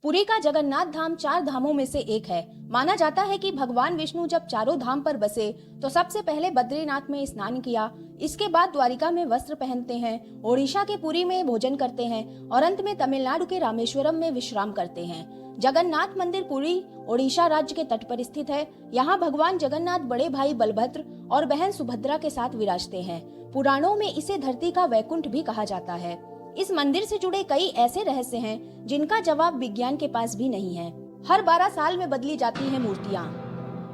पुरी का जगन्नाथ धाम 4 धामों में से एक है। माना जाता है कि भगवान विष्णु जब चारों धाम पर बसे तो सबसे पहले बद्रीनाथ में स्नान किया, इसके बाद द्वारिका में वस्त्र पहनते हैं, ओडिशा के पुरी में भोजन करते हैं और अंत में तमिलनाडु के रामेश्वरम में विश्राम करते हैं। जगन्नाथ मंदिर पुरी ओडिशा राज्य के तट पर स्थित है। यहाँ भगवान जगन्नाथ बड़े भाई बलभद्र और बहन सुभद्रा के साथ विराजते हैं। पुराणों में इसे धरती का वैकुंठ भी कहा जाता है। इस मंदिर से जुड़े कई ऐसे रहस्य हैं जिनका जवाब विज्ञान के पास भी नहीं है। हर 12 साल में बदली जाती हैं मूर्तियाँ।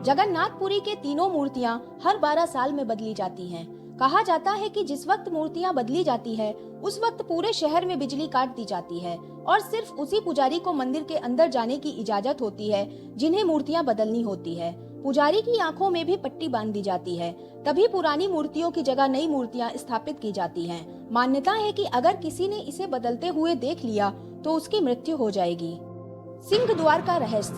जगन्नाथपुरी के तीनों मूर्तियाँ हर 12 साल में बदली जाती हैं। कहा जाता है कि जिस वक्त मूर्तियाँ बदली जाती है उस वक्त पूरे शहर में बिजली काट दी जाती है और सिर्फ उसी पुजारी को मंदिर के अंदर जाने की इजाजत होती है जिन्हें मूर्तियाँ बदलनी होती है। पुजारी की आंखों में भी पट्टी बांध दी जाती है, तभी पुरानी मूर्तियों की जगह नई मूर्तियां स्थापित की जाती हैं। मान्यता है कि अगर किसी ने इसे बदलते हुए देख लिया तो उसकी मृत्यु हो जाएगी। सिंह द्वार का रहस्य।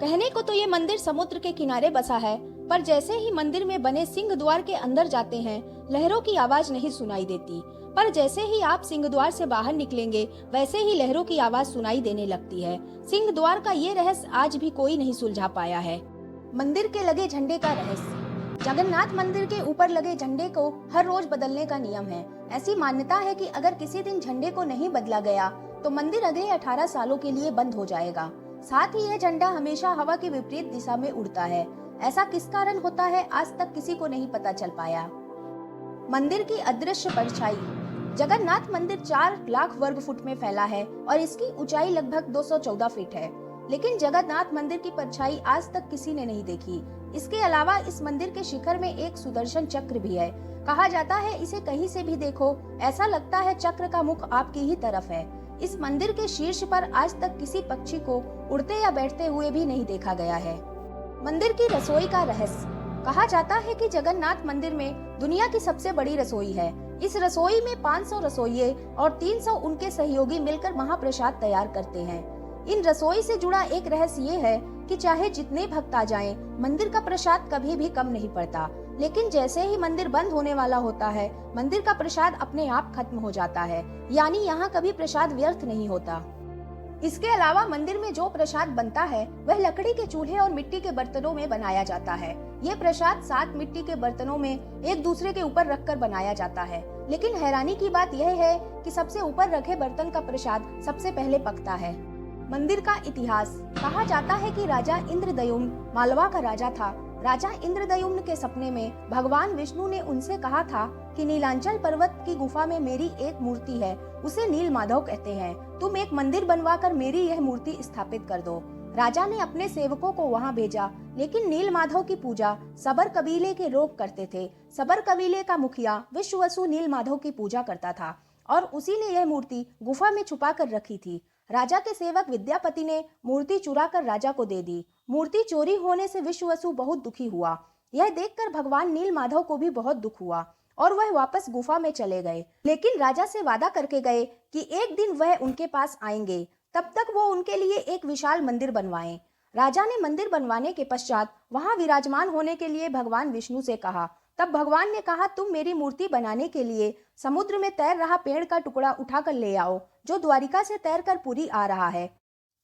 कहने को तो ये मंदिर समुद्र के किनारे बसा है, पर जैसे ही मंदिर में बने सिंह द्वार के अंदर जाते हैं लहरों की आवाज नहीं सुनाई देती, पर जैसे ही आप सिंह द्वार से बाहर निकलेंगे वैसे ही लहरों की आवाज सुनाई देने लगती है। सिंह द्वार का ये रहस्य आज भी कोई नहीं सुलझा पाया है। मंदिर के लगे झंडे का रहस्य। जगन्नाथ मंदिर के ऊपर लगे झंडे को हर रोज बदलने का नियम है। ऐसी मान्यता है कि अगर किसी दिन झंडे को नहीं बदला गया तो मंदिर अगले 18 सालों के लिए बंद हो जाएगा। साथ ही यह झंडा हमेशा हवा के विपरीत दिशा में उड़ता है। ऐसा किस कारण होता है आज तक किसी को नहीं पता चल पाया। मंदिर की अदृश्य परछाई। जगन्नाथ मंदिर 4 लाख वर्ग फुट में फैला है और इसकी ऊंचाई लगभग 214 फीट है, लेकिन जगन्नाथ मंदिर की परछाई आज तक किसी ने नहीं देखी। इसके अलावा इस मंदिर के शिखर में एक सुदर्शन चक्र भी है। कहा जाता है इसे कहीं से भी देखो ऐसा लगता है चक्र का मुख आपकी ही तरफ है। इस मंदिर के शीर्ष पर आज तक किसी पक्षी को उड़ते या बैठते हुए भी नहीं देखा गया है। मंदिर की रसोई का रहस्य। कहा जाता है कि जगन्नाथ मंदिर में दुनिया की सबसे बड़ी रसोई है। इस रसोई में 500 रसोइये और 300 उनके सहयोगी मिलकर महाप्रसाद तैयार करते हैं। इन रसोई से जुड़ा एक रहस्य ये है कि चाहे जितने भक्त आ जाएं, मंदिर का प्रसाद कभी भी कम नहीं पड़ता। लेकिन जैसे ही मंदिर बंद होने वाला होता है मंदिर का प्रसाद अपने आप खत्म हो जाता है, यानी यहाँ कभी प्रसाद व्यर्थ नहीं होता। इसके अलावा मंदिर में जो प्रसाद बनता है वह लकड़ी के चूल्हे और मिट्टी के बर्तनों में बनाया जाता है। ये प्रसाद 7 मिट्टी के बर्तनों में एक दूसरे के ऊपर रखकर बनाया जाता है। लेकिन हैरानी की बात यह है कि सबसे ऊपर रखे बर्तन का प्रसाद सबसे पहले पकता है। मंदिर का इतिहास। कहा जाता है कि राजा इंद्रद्युम्न मालवा का राजा था। राजा इंद्रद्युम्न के सपने में भगवान विष्णु ने उनसे कहा था कि नीलांचल पर्वत की गुफा में मेरी एक मूर्ति है, उसे नील माधव कहते हैं। तुम एक मंदिर बनवाकर मेरी यह मूर्ति स्थापित कर दो। राजा ने अपने सेवकों को वहां भेजा, लेकिन नील माधव की पूजा सबर कबीले के लोग करते थे। सबर कबीले का मुखिया विश्ववसु नील माधव की पूजा करता था और उसी ने यह मूर्ति गुफा में छुपा कर रखी थी। राजा के सेवक विद्यापति ने मूर्ति चुरा कर राजा को दे दी। मूर्ति चोरी होने से विश्ववसु बहुत दुखी हुआ। यह देखकर भगवान नील माधव को भी बहुत दुख हुआ और वह वापस गुफा में चले गए, लेकिन राजा से वादा करके गए कि एक दिन वह उनके पास आएंगे, तब तक वो उनके लिए एक विशाल मंदिर बनवाएं। राजा ने मंदिर बनवाने के पश्चात वहां विराजमान होने के लिए भगवान विष्णु से कहा। तब भगवान ने कहा, तुम मेरी मूर्ति बनाने के लिए समुद्र में तैर रहा पेड़ का टुकड़ा उठाकर ले आओ जो द्वारिका से तैरकर पुरी आ रहा है।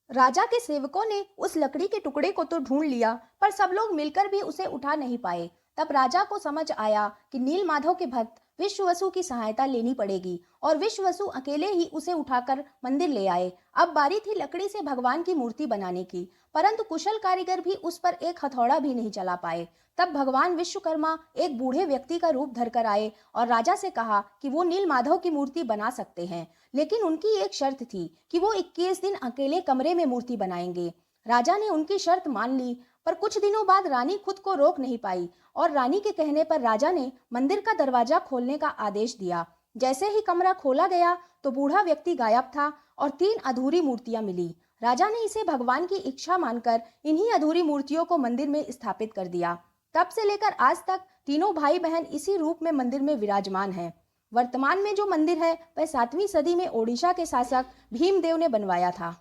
राजा के सेवकों ने उस लकड़ी के टुकड़े को तो ढूंढ लिया, पर सब लोग मिलकर भी उसे उठा नहीं पाए। तब राजा को समझ आया कि नील माधव के भक्त विश्ववसु की सहायता लेनी पड़ेगी और विश्ववसु अकेले ही उसे उठाकर मंदिर ले आए। अब बारी थी लकड़ी से भगवान की मूर्ति बनाने की, परंतु कुशल कारीगर भी उस पर एक हथौड़ा भी नहीं चला पाए। तब भगवान विश्वकर्मा एक बूढ़े व्यक्ति का रूप धरकर आए और राजा से कहा कि वो नील माधव की मूर्ति बना सकते हैं, लेकिन उनकी एक शर्त थी कि वो 21 दिन अकेले कमरे में मूर्ति बनाएंगे। राजा ने उनकी शर्त मान ली, पर कुछ दिनों बाद रानी खुद को रोक नहीं पाई और रानी के कहने पर राजा ने मंदिर का दरवाजा खोलने का आदेश दिया। जैसे ही कमरा खोला गया तो बूढ़ा व्यक्ति गायब था और 3 अधूरी मूर्तियां मिली। राजा ने इसे भगवान की इच्छा मानकर इन्हीं अधूरी मूर्तियों को मंदिर में स्थापित कर दिया। तब से लेकर आज तक तीनों भाई बहन इसी रूप में मंदिर में विराजमान हैं। वर्तमान में जो मंदिर है वह 7वीं सदी में ओडिशा के शासक भीमदेव ने बनवाया था।